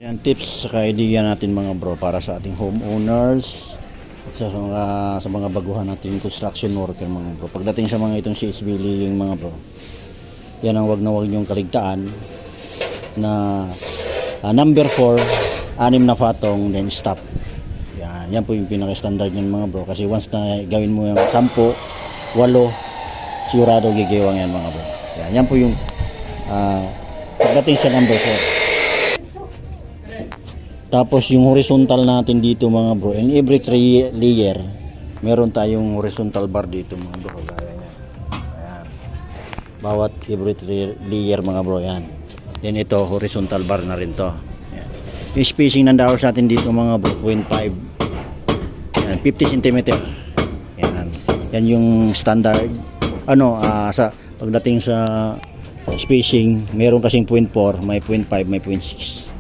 Yan tips sa kaibigan natin mga bro para sa ating homeowners at sa mga baguhan natin construction worker mga bro. Pagdating sa mga itong CSB living mga bro, yan ang wag na wag niyong kaligtaan na number 4, 6 na patong then stop. Yan po yung pinaka-standard niyan mga bro, kasi once na gawin mo yung 10, 8, sigurado gigiwang yan mga bro. Yan po yung pagdating sa number 4. Tapos yung horizontal natin dito mga bro, in every 3 layer meron tayong horizontal bar dito mga bro, gaya yan. Ayan. Bawat every 3 layer mga bro yan. Then ito horizontal bar na rin to. Ayan. Yung spacing ng dowels natin dito mga bro 0.5, 50 cm. Yan. Yan yung standard sa pagdating sa spacing. Meron kasing 0.4, may 0.5, may 0.6.